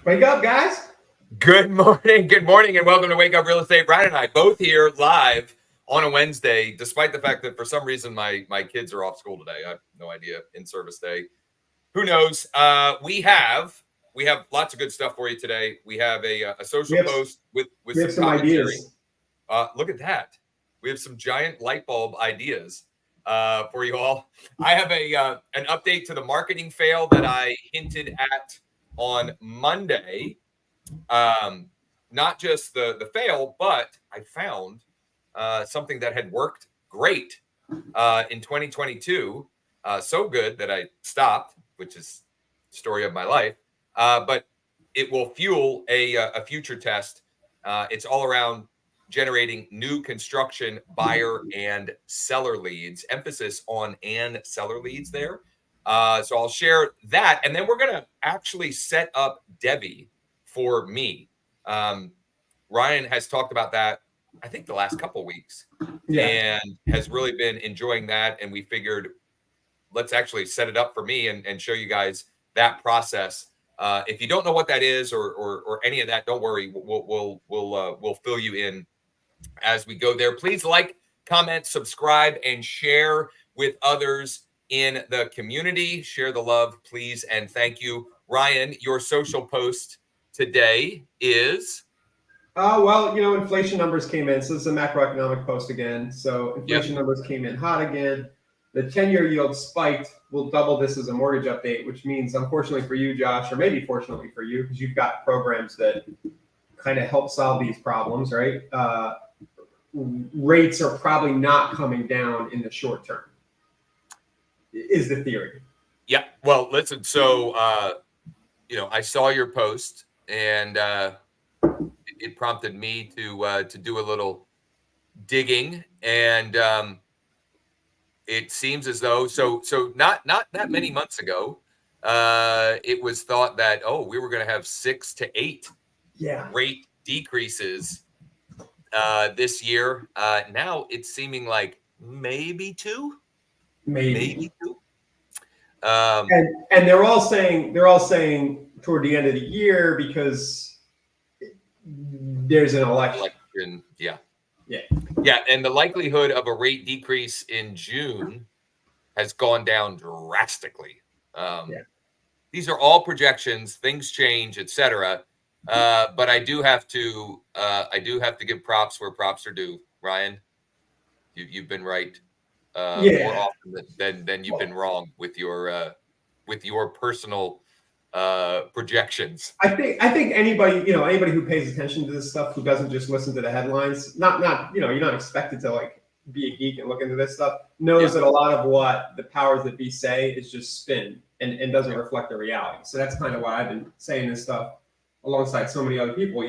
Wake up, guys. Good morning, and welcome to Wake Up Real Estate. Ryan and I both here live on a Wednesday, despite the fact that for some reason my kids are off school today. I have no idea. In-service day. Who knows? We have lots of good stuff for you today. We have a social post with some commentary. Ideas. Look at that. We have some giant light bulb ideas for you all. I have an update to the marketing fail that I hinted at on Monday. Not just the fail, but I found something that had worked great in 2022. So good that I stopped, which is the story of my life. But it will fuel a future test. It's all around generating new construction buyer and seller leads. Emphasis on and seller leads there. So I'll share that, and then we're going to actually set up Debbie for me. Ryan has talked about that, I think, the last couple of weeks, and has really been enjoying that. And we figured let's actually set it up for me and show you guys that process. If you don't know what that is or any of that, don't worry. We'll fill you in as we go there. Please like, comment, subscribe, and share with others in the community. Share the love, please, and thank you. Ryan, your social post today is? Well, inflation numbers came in. So this is a macroeconomic post again. So inflation numbers came in hot again. The 10-year yield spiked. We'll double this as a mortgage update, which means, unfortunately for you, Josh, or maybe fortunately for you, because you've got programs that kind of help solve these problems, right? Rates are probably not coming down in the short term, is the theory. Yeah. Well, listen, so, I saw your post, and it prompted me to do a little digging, and it seems as though so not that many months ago, it was thought that we were going to have 6 to 8 rate decreases this year. Now it's seeming like maybe 2, maybe 2. And they're all saying toward the end of the year because there's an election. Yeah, and the likelihood of a rate decrease in June has gone down drastically. These are all projections; things change, etc. But I do have to give props where props are due. Ryan, you've been right more often than you've been wrong with your personal projections. I think anybody who pays attention to this stuff, who doesn't just listen to the headlines, not you're not expected to like be a geek and look into this stuff, knows that a lot of what the powers that be say is just spin and doesn't reflect the reality. So that's kind of why I've been saying this stuff alongside so many other people,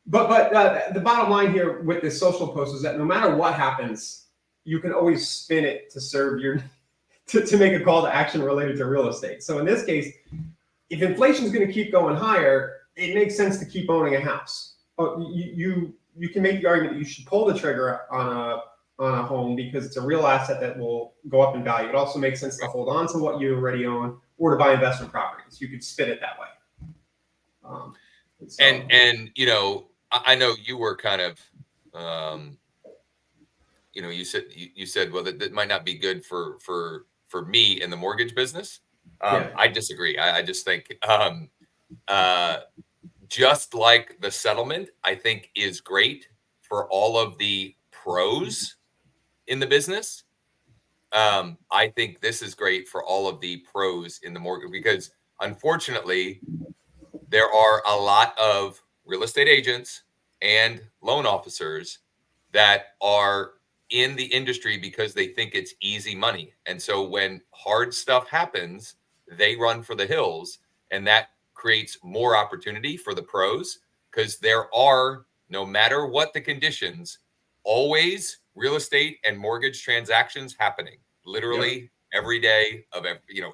But the bottom line here with this social post is that no matter what happens, you can always spin it to serve your to make a call to action related to real estate. So in this case, if inflation is going to keep going higher, it makes sense to keep owning a house. You can make the argument that you should pull the trigger on a home because it's a real asset that will go up in value. It also makes sense to hold on to what you already own or to buy investment properties. You could spin it that way. And I know you were kind of you said well that might not be good for me in the mortgage business. I disagree. I just think just like the settlement, I think is great for all of the pros in the business. I think this is great for all of the pros in the mortgage because unfortunately there are a lot of real estate agents and loan officers that are in the industry because they think it's easy money. And so when hard stuff happens, they run for the hills, and that creates more opportunity for the pros because there are, no matter what the conditions, always real estate and mortgage transactions happening literally every day of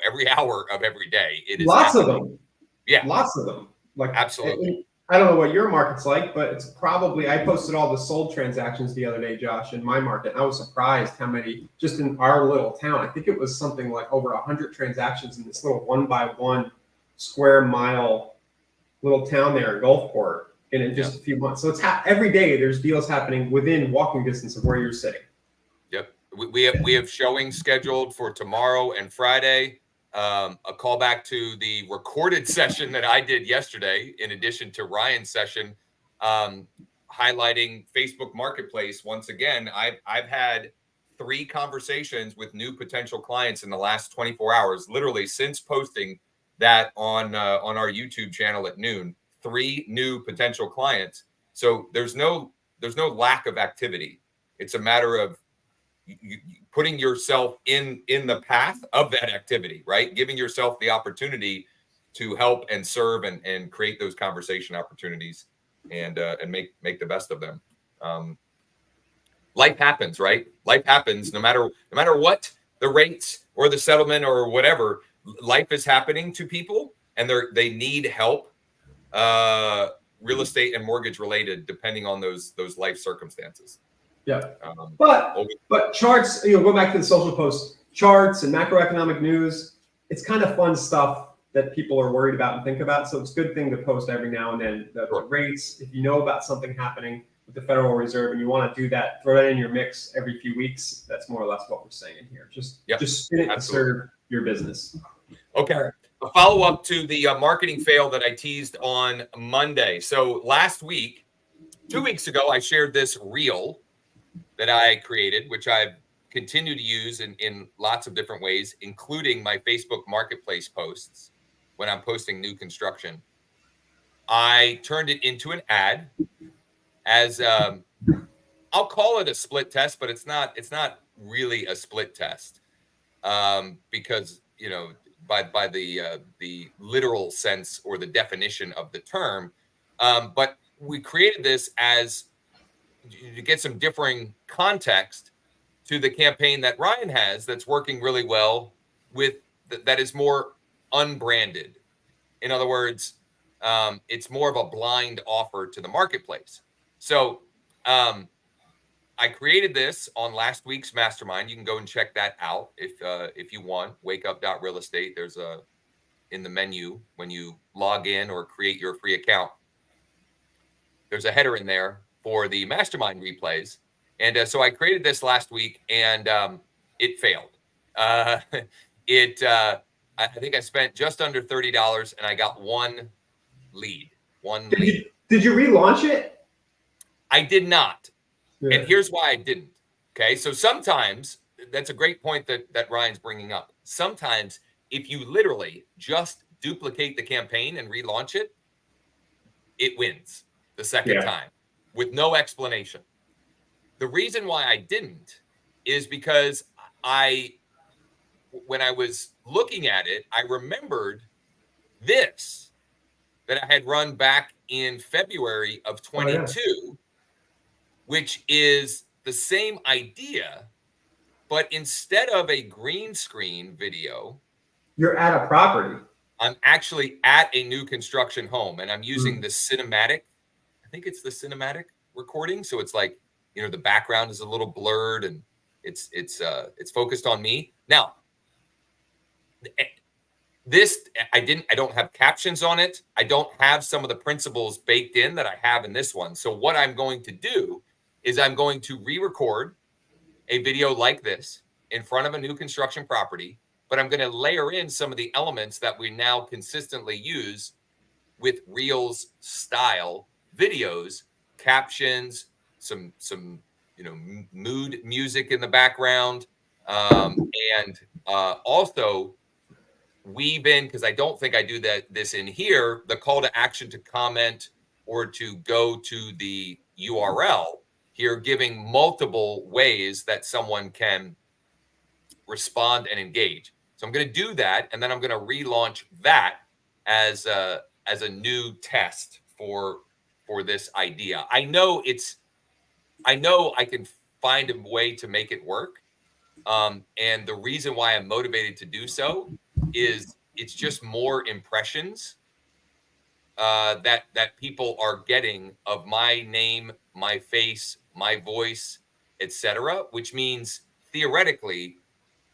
every hour of every day. It is lots happening. of them. Yeah, lots of them. Like absolutely. I don't know what your market's like, but it's probably, I posted all the sold transactions the other day, Josh, in my market. And I was surprised how many just in our little town. I think it was something like over 100 transactions in this little 1-by-1 square mile little town there, Gulfport, in just a few months. So it's every day there's deals happening within walking distance of where you're sitting. Yep. We have showings scheduled for tomorrow and Friday. A callback to the recorded session that I did yesterday, in addition to Ryan's session, highlighting Facebook Marketplace. Once again, I've had 3 conversations with new potential clients in the last 24 hours, literally since posting that on our YouTube channel at noon. 3 new potential clients. So there's no lack of activity. It's a matter of putting yourself in the path of that activity, right? Giving yourself the opportunity to help and serve and create those conversation opportunities and make the best of them. Life happens, right? Life happens no matter what the rates or the settlement or whatever. Life is happening to people, and they need help, real estate and mortgage related, depending on those life circumstances. Yeah. But charts, go back to the social posts, charts and macroeconomic news, it's kind of fun stuff that people are worried about and think about. So it's a good thing to post every now and then. The rates, if you know about something happening with the Federal Reserve and you want to do that, throw that in your mix every few weeks. That's more or less what we're saying here. Just spin it to serve your business. Okay. A follow-up to the marketing fail that I teased on Monday. So last week, 2 weeks ago, I shared this reel that I created, which I've continued to use in lots of different ways, including my Facebook Marketplace posts when I'm posting new construction. I turned it into an ad as I'll call it a split test, but it's not really a split test because by the literal sense or the definition of the term, but we created this as to get some differing context to the campaign that Ryan has that's working really well with that is more unbranded. In other words, it's more of a blind offer to the marketplace. So I created this on last week's mastermind. You can go and check that out if you want. wakeup.realestate. There's in the menu when you log in or create your free account. There's a header in there for the mastermind replays. And so I created this last week and it failed. I think I spent just under $30 and I got one lead. Did you relaunch it? I did not. Yeah. And here's why I didn't. Okay. So sometimes that's a great point that Ryan's bringing up. Sometimes if you literally just duplicate the campaign and relaunch it, it wins the second time with no explanation. The reason why I didn't is because when I was looking at it, I remembered this that I had run back in February of 22, which is the same idea, but instead of a green screen video, you're at a property. I'm actually at a new construction home, and I'm using the cinematic. I think it's the cinematic recording. So it's like, the background is a little blurred and it's focused on me. Now, this, I don't have captions on it. I don't have some of the principles baked in that I have in this one. So what I'm going to do is I'm going to re-record a video like this in front of a new construction property, but I'm going to layer in some of the elements that we now consistently use with Reels style videos, captions, some mood music in the background, and also weave in, because I don't think I do this in here, the call to action to comment or to go to the URL here, giving multiple ways that someone can respond and engage. So I'm going to do that, and then I'm going to relaunch that as a new test for this idea. I know I can find a way to make it work. And the reason why I'm motivated to do so is it's just more impressions that people are getting of my name, my face, my voice, etc., which means theoretically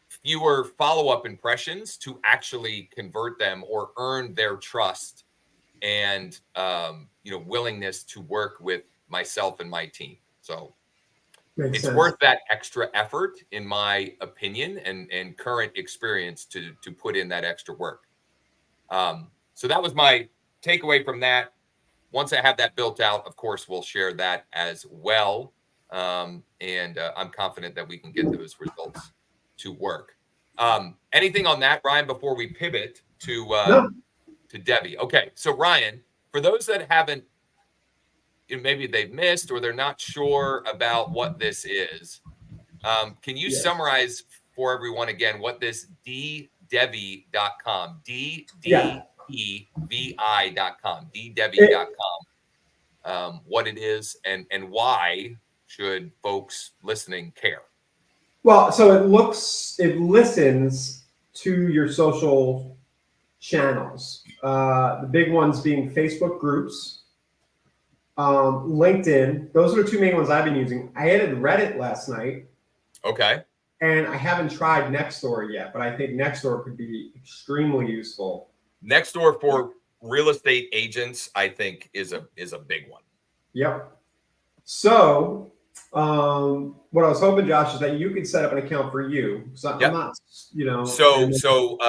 fewer follow-up impressions to actually convert them or earn their trust and willingness to work with myself and my team. So Makes it's sense. worth that extra effort, in my opinion, and current experience to put in that extra work. So that was my takeaway from that. Once I have that built out, of course, we'll share that as well. And I'm confident that we can get those results to work. Anything on that, Ryan, before we pivot No. to Debbie? Okay, so Ryan, for those that haven't, maybe they've missed or they're not sure about what this is, can you Yes. summarize for everyone again what this DDevi.com, DDevi.com, DDevi.com, what it is and why should folks listening care? Well, so it listens to your social channels. The big ones being Facebook groups, LinkedIn. Those are the two main ones I've been using. I added Reddit last night. Okay. And I haven't tried Nextdoor yet, but I think Nextdoor could be extremely useful. Nextdoor for real estate agents, I think, is a big one. Yep. So what I was hoping, Josh, is that you could set up an account for you. So Yep. I'm not, So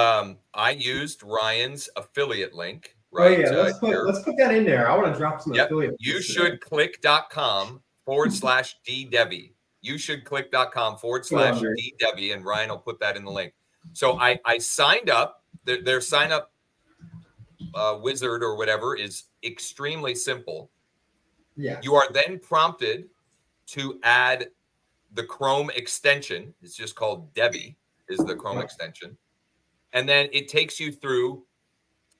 I used Ryan's affiliate link. Right. Right. Oh, yeah. Let's put that in there. I want to drop some affiliate. You should click.com/DDevi. You should click.com/DDevi, and Ryan will put that in the link. So I signed up. Their sign up wizard or whatever is extremely simple. Yeah. You are then prompted to add the Chrome extension. It's just called Debbie, is the Chrome extension. And then it takes you through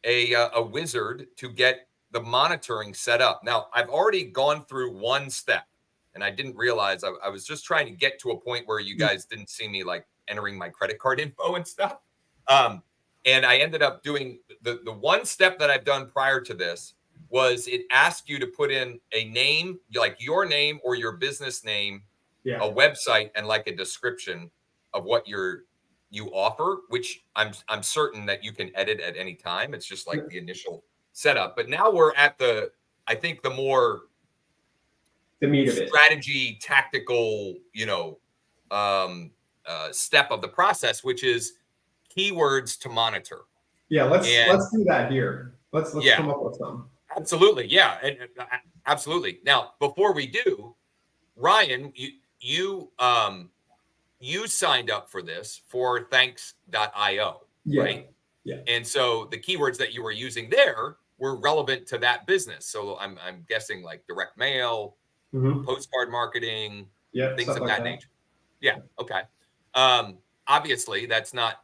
a wizard to get the monitoring set up. Now, I've already gone through one step, and I didn't realize I was just trying to get to a point where you guys didn't see me like entering my credit card info and stuff. And I ended up doing the one step that I've done prior to this was it asked you to put in a name, like your name or your business name, a website, and like a description of what you offer, which I'm certain that you can edit at any time. It's just like the initial setup. But now we're at the more the meat of it, strategy, tactical, step of the process, which is keywords to monitor. Yeah, let's do that here. Let's come up with some. Absolutely, yeah, and absolutely. Now, before we do, Ryan, you signed up for this for thanks.io, right? Yeah. And so the keywords that you were using there were relevant to that business. So I'm guessing like direct mail, postcard marketing, things of that nature. Yeah. Okay. Obviously, that's not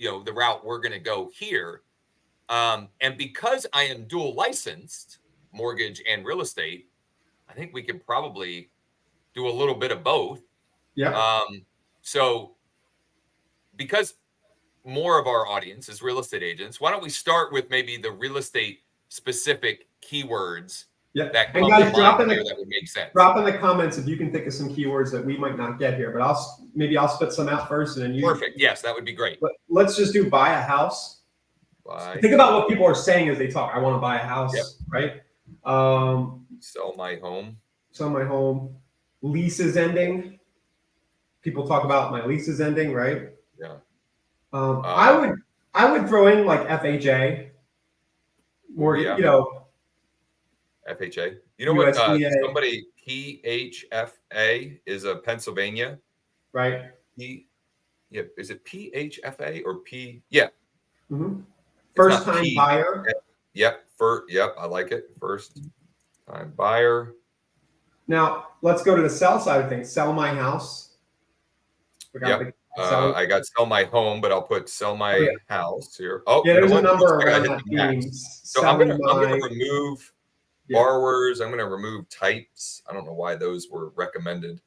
the route we're going to go here. And because I am dual licensed, mortgage and real estate, I think we can probably do a little bit of both. Yeah. So because more of our audience is real estate agents, why don't we start with maybe the real estate specific keywords that come to mind here that would make sense. Drop in the comments if you can think of some keywords that we might not get here, but I'll spit some out first and then you. Perfect. Yes, that would be great. But let's just do buy a house. Think about what people are saying as they talk. I want to buy a house, right? Sell my home. Sell my home. Lease is ending. People talk about my lease is ending, right? Yeah. I would throw in like FHA, or FHA. You know what? Somebody PHFA is a Pennsylvania, right? Is it PHFA or P? Yeah. Mm-hmm. First time buyer. Yep. I like it. First time buyer. Now let's go to the sell side of things. Sell my house. I got sell my home, but I'll put sell my house here. Oh, yeah, there's a number around that theme. So I'm gonna remove borrowers. I'm gonna remove types. I don't know why those were recommended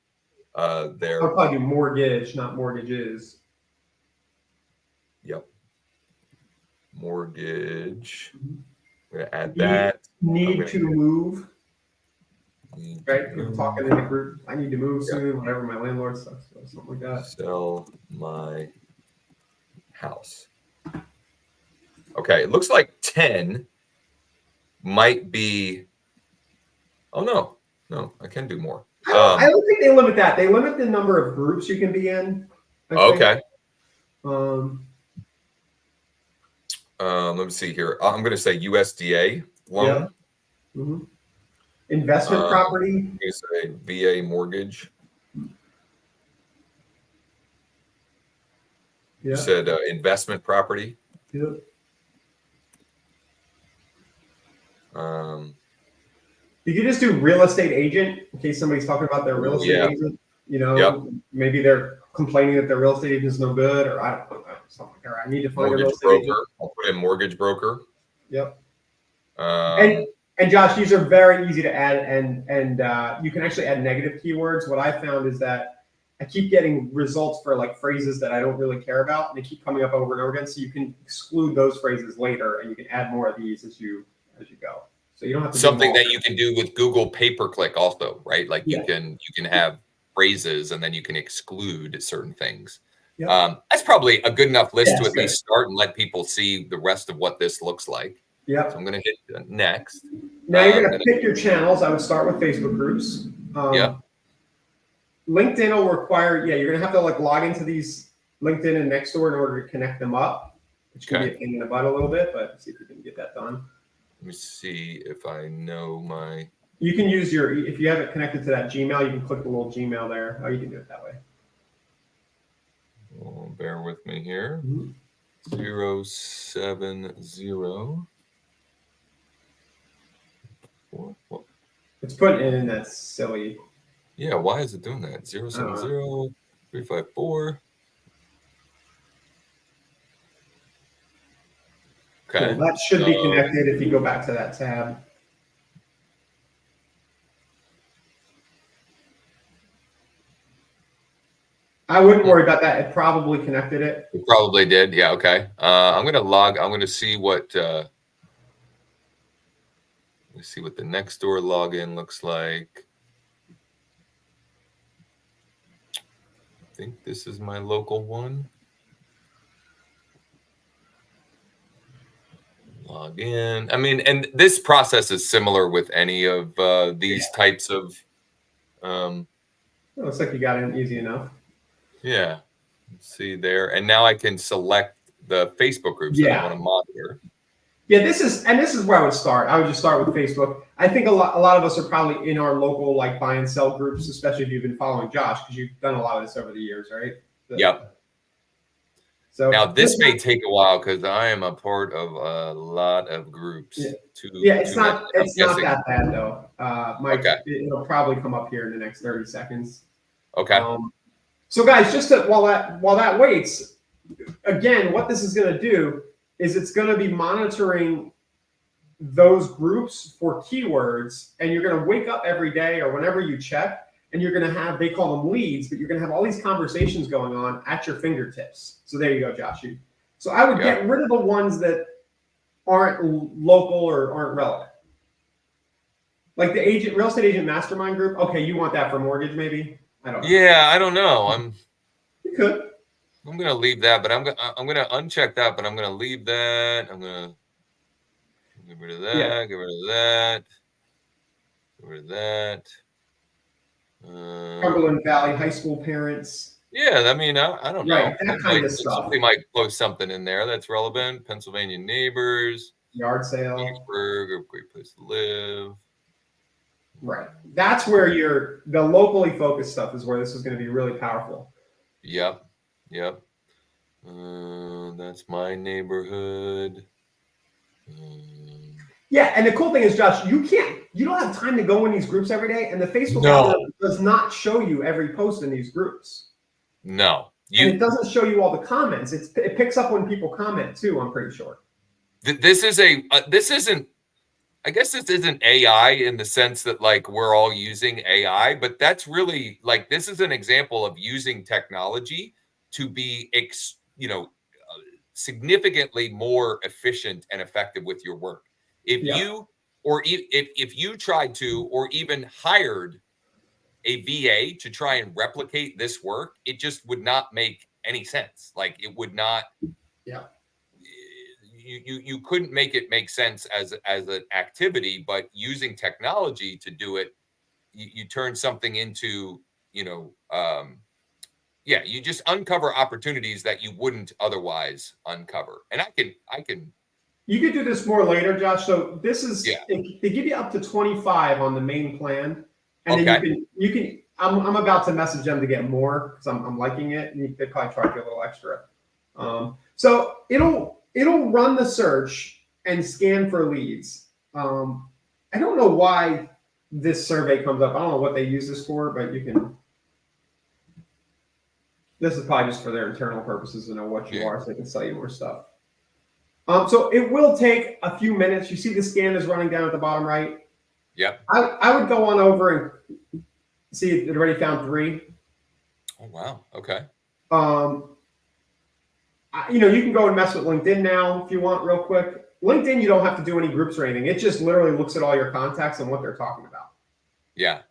there. I'll probably do mortgage, not mortgages. Yep. Mortgage. I'm gonna add that. Need to move. Right? People talking in the group. I need to move soon, whatever my landlord says, something like that. Sell my house. Okay, it looks like 10 might be. Oh no, I can do more. I don't think they limit that. They limit the number of groups you can be in. Okay. Let me see here. I'm going to say USDA loan. Yeah. Mm-hmm. Investment property. I'm going to say VA mortgage. Yeah. You said investment property. Yep. You could just do real estate agent in case somebody's talking about their real estate agent. You know, maybe they're complaining that their real estate agent is no good, or I don't know, something like that. I need to find a real estate agent. I'll put in mortgage broker. Yep. And Josh, these are very easy to add, and you can actually add negative keywords. What I found is that I keep getting results for like phrases that I don't really care about, and they keep coming up over and over again. So you can exclude those phrases later, and you can add more of these as you go. So you don't have to something that you can do with Google pay-per-click also, right? Like you can have phrases and then you can exclude certain things. That's probably a good enough list to at least start and let people see the rest of what this looks like. Yeah. So I'm going to hit next. Now you're going to pick your channels. I would start with Facebook groups. LinkedIn will require, you're going to have to like log into these LinkedIn and Nextdoor in order to connect them up, which can be a pain in the butt a little bit, but see if you can get that done. Let me see if I know my. You can use if you have it connected to that Gmail, you can click the little Gmail there. Oh, you can do it that way. Well, bear with me here. 070. What? It's putting it in that silly. Yeah, why is it doing that? 070 354. Okay. Well, that should be connected if you go back to that tab. I wouldn't worry about that. It probably connected it. It probably did. Yeah. Okay. I'm going to log. I'm going to see what. Let's see what the Nextdoor login looks like. I think this is my local one. Log in. I mean, and this process is similar with any of these types of. It looks like you got in easy enough. Yeah. Let's see there. And now I can select the Facebook groups that I want to monitor. Yeah, this is where I would start. I would just start with Facebook. I think a lot of us are probably in our local like buy and sell groups, especially if you've been following Josh, because you've done a lot of this over the years, right? Yep. So now this may take a while because I am a part of a lot of groups. It's not that bad though. It'll probably come up here in the next 30 seconds. Okay. So guys, just while that waits, again, what this is going to do is it's going to be monitoring those groups for keywords, and you're going to wake up every day or whenever you check, and you're going to have, they call them leads, but you're going to have all these conversations going on at your fingertips. So there you go, Josh. So I would get rid of the ones that aren't local or aren't relevant. Like the real estate agent mastermind group. Okay, you want that for mortgage maybe? I don't know. Yeah, I don't know. You could. I'm gonna leave that, but I'm gonna uncheck that, but I'm gonna leave that. I'm gonna get rid of that. Get rid of that. Get rid of that. Cumberland Valley High School parents. Yeah, I mean, I don't know. Right, that kind of stuff. Somebody might post something in there that's relevant. Pennsylvania neighbors. Yard sale. Pittsburgh, a great place to live. Right. That's where the locally focused stuff is where this is going to be really powerful. Yep. That's my neighborhood. Yeah, and the cool thing is, Josh, you don't have time to go in these groups every day, and the Facebook algorithm does not show you every post in these groups. No. And it doesn't show you all the comments. It picks up when people comment too, I'm pretty sure. This isn't I guess this isn't AI in the sense that like we're all using AI, but that's really like this is an example of using technology to be significantly more efficient and effective with your work. If you tried to or even hired a VA to try and replicate this work, it just would not make any sense. Like it would not. Yeah. you couldn't make it make sense as an activity, but using technology to do it, you turn something into, you just uncover opportunities that you wouldn't otherwise uncover. And I can. You could do this more later, Josh. So this is, Yeah. they give you up to 25 on the main plan. And Okay. then you can, I'm about to message them to get more because I'm liking it. And they probably charge you a little extra. So it'll run the search and scan for leads. I don't know why this survey comes up. I don't know what they use this for, but this is probably just for their internal purposes to know what you are so they can sell you more stuff. So it will take a few minutes. You see the scan is running down at the bottom right. Yep. I would go on over and see if it already found 3. Oh, wow. Okay. You can go and mess with LinkedIn now if you want real quick. LinkedIn, you don't have to do any groups or anything. It just literally looks at all your contacts and what they're talking about. Yeah.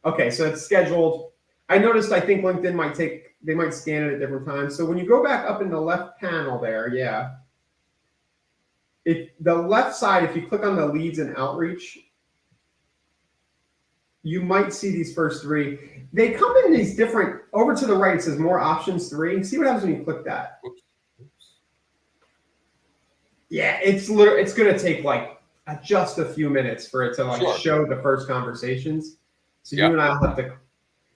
Okay, so it's scheduled. I noticed, I think LinkedIn they might scan it at different times. So when you go back up in the left panel there, if the left side, if you click on the leads and outreach, you might see these first 3. They come in these different, over to the right, it says more options 3. See what happens when you click that. Oops. Yeah, it's going to take like just a few minutes for it to show the first conversations. So you and I will have to,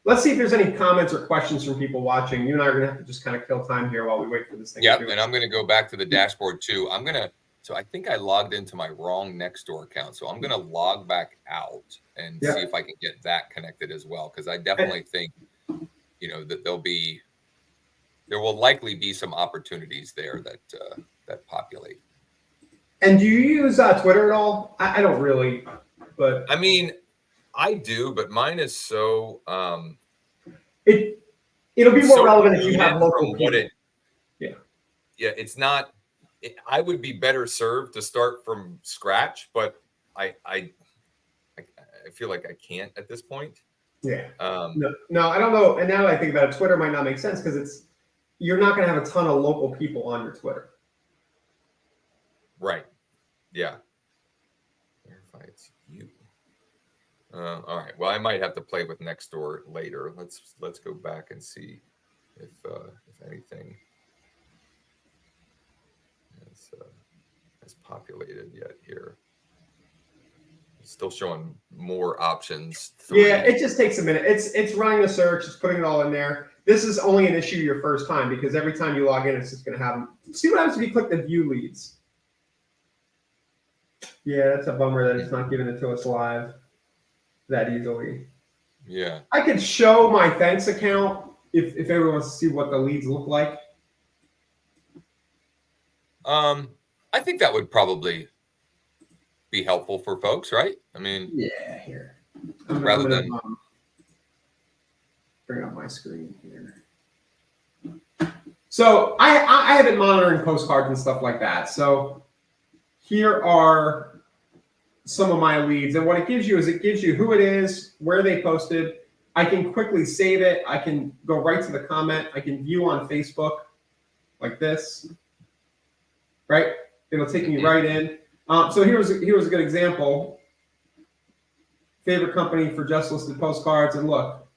let's see if there's any comments or questions from people watching. You and I are going to have to just kind of kill time here while we wait for this thing. Yep, and I'm going to go back to the dashboard too. So I think I logged into my wrong Nextdoor account. So I'm going to log back out and see if I can get that connected as well. Because I definitely think, that there will likely be some opportunities there that populate. And do you use Twitter at all? I don't really, but I mean, I do, but mine is so it'll be more relevant if you have local people. It's not. I would be better served to start from scratch, but I feel like I can't at this point. Yeah. No, I don't know. And now that I think about it, Twitter might not make sense because you're not going to have a ton of local people on your Twitter. Right. Yeah. Verify it's you. All right. Well, I might have to play with Nextdoor later. Let's go back and see if anything has populated yet here. It's still showing more options. 3. Yeah, it just takes a minute. It's running the search. It's putting it all in there. This is only an issue your first time because every time you log in, it's just going to have them. See what happens if you click the view leads. Yeah, that's a bummer that it's not giving it to us live that easily. Yeah. I could show my thanks account if everyone wants to see what the leads look like. I think that would probably be helpful for folks, right? I mean, yeah, here. Rather than bring up my screen here. So I have been monitoring postcards and stuff like that. So here are some of my leads, and what it gives you is who it is, where they posted. I can quickly save it. I can go right to the comment. I can view on Facebook like this, right? It'll take me right in. So here's a good example. Favorite company for just listed postcards, and look,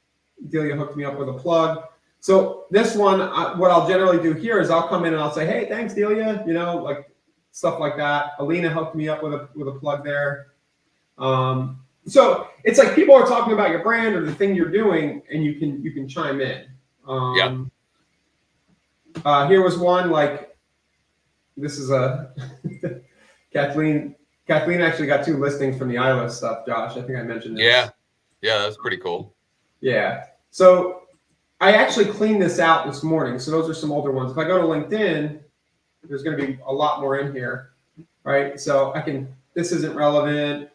Delia hooked me up with a plug. So this one, what I'll generally do here is I'll come in and I'll say, hey, thanks, Delia, like stuff like that. Alina hooked me up with a plug there. So it's like people are talking about your brand or the thing you're doing, and you can chime in. Here was one like. This is Kathleen. Kathleen actually got 2 listings from the iList stuff, Josh. I think I mentioned this. Yeah, that's pretty cool. Yeah. So I actually cleaned this out this morning. So those are some older ones. If I go to LinkedIn, there's going to be a lot more in here, right? So this isn't relevant.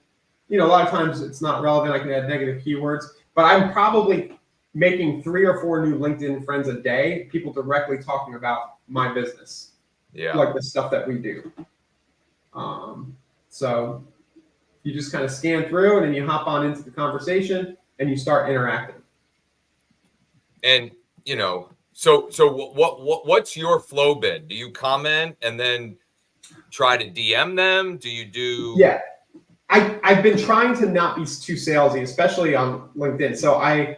A lot of times it's not relevant. I can add negative keywords, but I'm probably making 3 or 4 new LinkedIn friends a day, people directly talking about my business. Yeah. Like the stuff that we do. So you just kind of scan through and then you hop on into the conversation and you start interacting. And, so what's your flow been? Do you comment and then try to DM them? Do you do? Yeah. I've been trying to not be too salesy, especially on LinkedIn. So I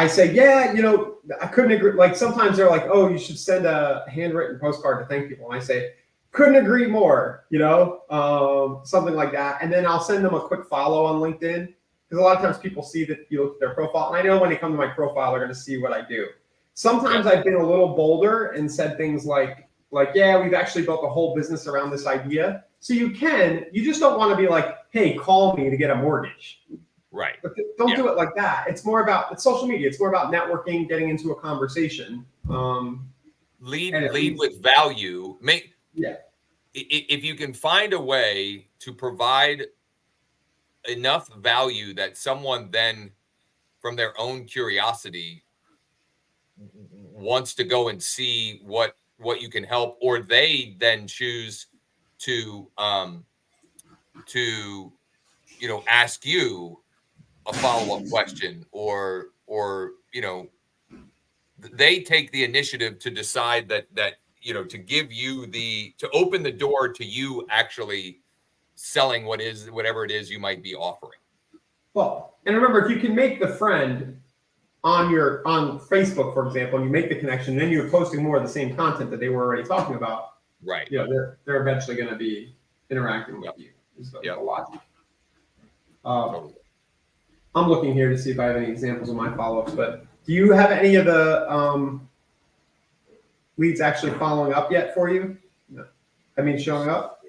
say, yeah, you know, I couldn't agree. Like sometimes they're like, oh, you should send a handwritten postcard to thank people. And I say, couldn't agree more, you know, something like that. And then I'll send them a quick follow on LinkedIn because a lot of times people see that you look at their profile. And I know when they come to my profile, they're going to see what I do. Sometimes I've been a little bolder and said things like, yeah, we've actually built a whole business around this idea. So you just don't want to be like, hey, call me to get a mortgage. Right. But don't do it like that. It's social media. It's more about networking, getting into a conversation. Lead with value. If you can find a way to provide enough value that someone then, from their own curiosity, wants to go and see what you can help, or they then choose to ask you a follow-up question, or they take the initiative to decide that to give you to open the door to you actually selling whatever it is you might be offering. Well, and remember, if you can make the friend on Facebook, for example, and you make the connection, and then you're posting more of the same content that they were already talking about, right? You know, they're eventually going to be interacting with you. Is the logic. Totally. I'm looking here to see if I have any examples of my follow-ups, but do you have any of the leads actually following up yet for you? No. I mean, showing up?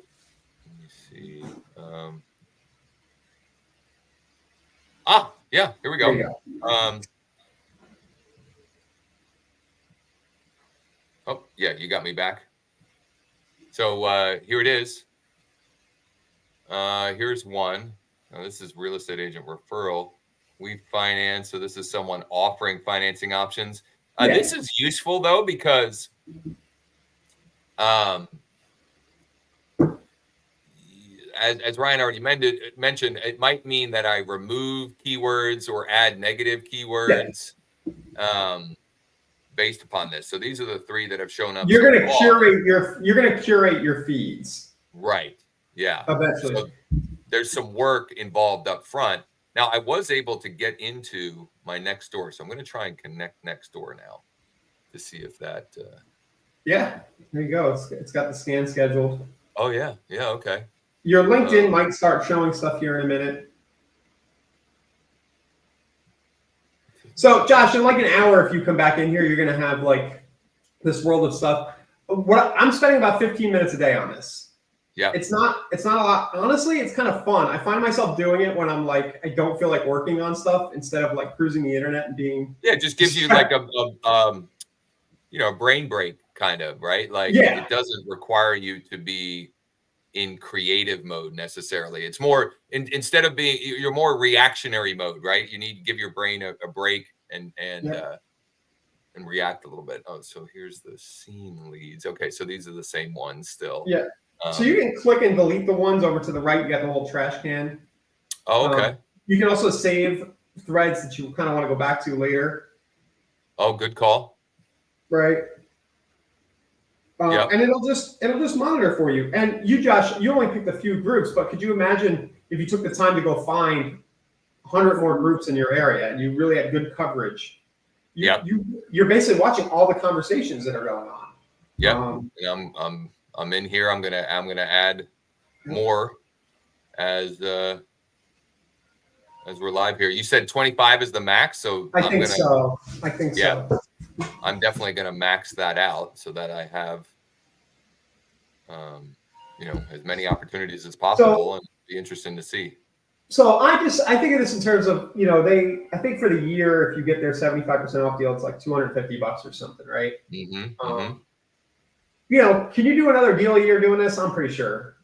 Let me see. Yeah, here we go. There you go. Oh, yeah, you got me back. So here it is. Here's one. Now, this is real estate agent referral. We finance. So this is someone offering financing options. This is useful though, because as Ryan already mentioned, it might mean that I remove keywords or add negative keywords based upon this. So these are the three that have shown up. You're going to curate your feeds. Right. Yeah. Eventually. So there's some work involved up front. Now, I was able to get into my Nextdoor, so I'm going to try and connect Nextdoor now to see if that. Yeah, there you go. It's got the scan scheduled. Oh yeah, okay. Your LinkedIn might start showing stuff here in a minute. So, Josh, in like an hour, if you come back in here, you're going to have like this world of stuff. I'm spending about 15 minutes a day on this. Yeah. It's not a lot. Honestly, it's kind of fun. I find myself doing it when I'm like, I don't feel like working on stuff, instead of like cruising the internet and being. Yeah, it just gives you like a brain break kind of, right? Like it doesn't require you to be in creative mode necessarily. It's more instead of you're more reactionary mode, right? You need to give your brain a break and react a little bit. Oh, so here's the scene leads. Okay, so these are the same ones still. Yeah. So you can click and delete the ones over to the right. You got the little trash can. Oh, okay. You can also save threads that you kind of want to go back to later. Oh, good call. Right. And it'll just monitor for you. And you, Josh, you only picked a few groups, but could you imagine if you took the time to go find 100 more groups in your area and you really had good coverage? You're basically watching all the conversations that are going on. Yeah. I'm in here. I'm gonna add more as we're live here. You said 25 is the max, so I think so. I'm definitely gonna max that out so that I have as many opportunities as possible, and it'd be interesting to see. So I think of this in terms of, I think for the year, if you get their 75% off deal, it's like $250 or something, right? Mm-hmm. Can you do another deal a year doing this? I'm pretty sure.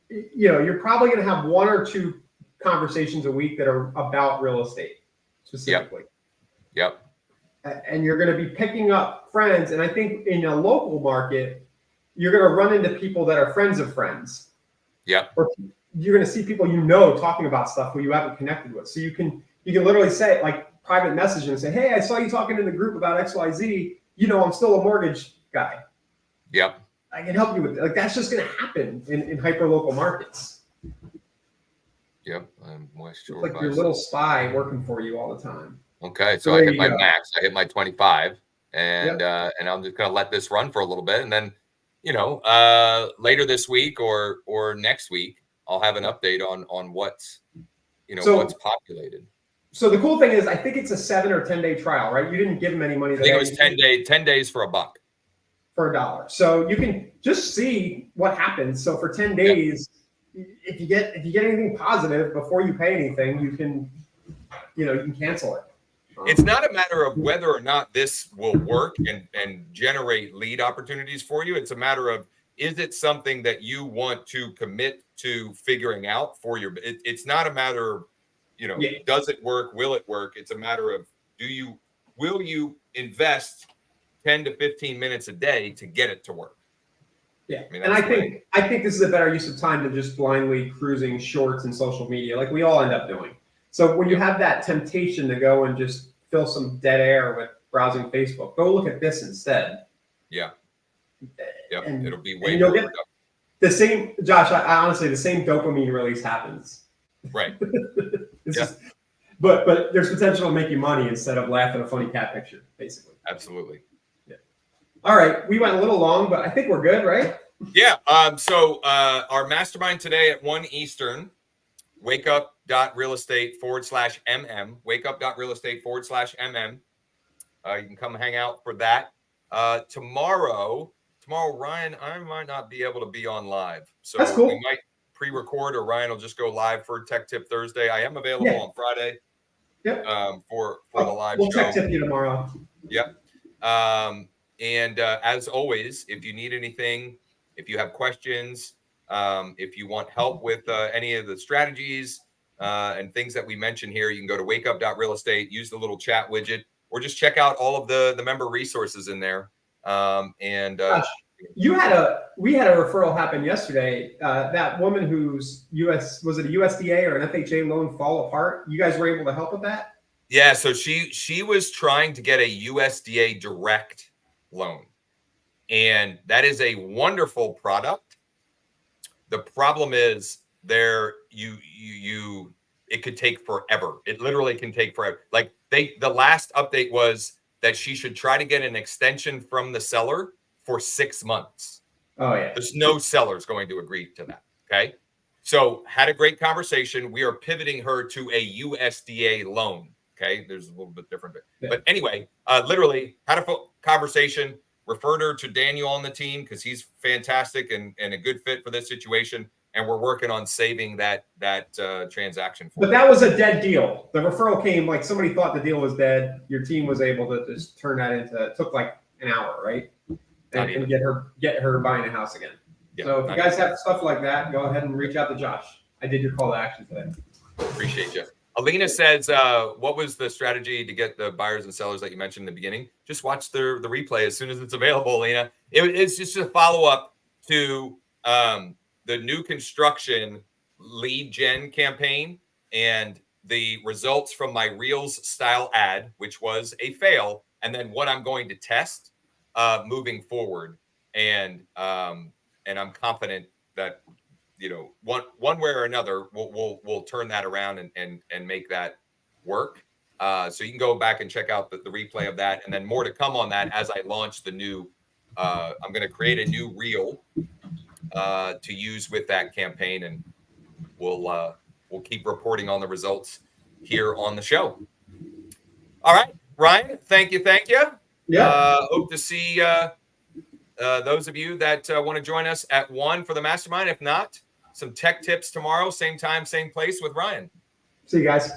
You're probably going to have one or two conversations a week that are about real estate specifically. Yep. And you're going to be picking up friends. And I think in a local market, you're going to run into people that are friends of friends. Yep. Or you're going to see people talking about stuff who you haven't connected with. So you can literally say, like, private message and say, hey, I saw you talking in the group about XYZ. I'm still a mortgage guy. Yep. I can help you with it. Like that's just going to happen in hyper local markets. Yep. Moisture It's like your little spy working for you all the time. Okay, so I hit my max. I hit my 25, and and I'm just gonna let this run for a little bit, and then, later this week or next week, I'll have an update on what's what's populated. So the cool thing is, I think it's a 7 or 10 day trial, right? You didn't give them any money. I think it was 10 days for $1. For $1. So you can just see what happens. So for 10 days, if you get anything positive before you pay anything, you can cancel it. It's not a matter of whether or not this will work and generate lead opportunities for you. It's a matter of, is it something that you want to commit to figuring out for your, it's not a matter of, does it work? Will it work? It's a matter of, will you invest 10 to 15 minutes a day to get it to work? Yeah. And I think this is a better use of time than just blindly cruising shorts and social media like we all end up doing. So when you have that temptation to go and just fill some dead air with browsing Facebook, go look at this instead. Yeah. Yep. And it'll be way more productive. The same, Josh, I honestly, the same dopamine release happens. Right. But there's potential to make you money instead of laugh at a funny cat picture, basically. Absolutely. Yeah. All right. We went a little long, but I think we're good, right? Yeah. So our mastermind today at 1 Eastern, wakeup.realestate/MM, wakeup.realestate/MM. You can come hang out for that. Tomorrow, Ryan, I might not be able to be on live. So that's cool. We might pre-record, or Ryan will just go live for Tech Tip Thursday. I am available on Friday. Yep. For the live we'll show. Tech Tip you tomorrow. Yep. And as always, if you need anything, if you have questions, if you want help with any of the strategies and things that we mentioned here, you can go to wakeup.realestate, use the little chat widget, or just check out all of the member resources in there. Gosh, we had a referral happen yesterday. That woman whose was it a USDA or an FHA loan fall apart? You guys were able to help with that? Yeah. So she was trying to get a USDA direct loan, and that is a wonderful product. The problem is it could take forever. It literally can take forever. Like the last update was that she should try to get an extension from the seller for 6 months. Oh yeah. There's no sellers going to agree to that. Okay. So had a great conversation. We are pivoting her to a USDA loan. Okay. There's a little bit different, but anyway, literally had a conversation, referred her to Daniel on the team because he's fantastic and a good fit for this situation. And we're working on saving that transaction. But that was a dead deal. The referral came like somebody thought the deal was dead. Your team was able to just turn that into. It took like an hour, right? And get her buying a house again. Yeah, so if you guys have stuff like that, go ahead and reach out to Josh. I did your call to action today. Appreciate you. Alina says, what was the strategy to get the buyers and sellers that you mentioned in the beginning? Just watch the replay as soon as it's available, Alina. It's just a follow-up to the new construction lead gen campaign and the results from my Reels style ad, which was a fail, and then what I'm going to test moving forward. And I'm confident that one way or another we'll turn that around and make that work. So you can go back and check out the replay of that, and then more to come on that as I launch the new. I'm going to create a new reel to use with that campaign, and we'll keep reporting on the results here on the show. All right, Ryan, thank you. Yeah. Hope to see those of you that want to join us at 1 for the mastermind. If not, some tech tips tomorrow, same time, same place with Ryan. See you guys.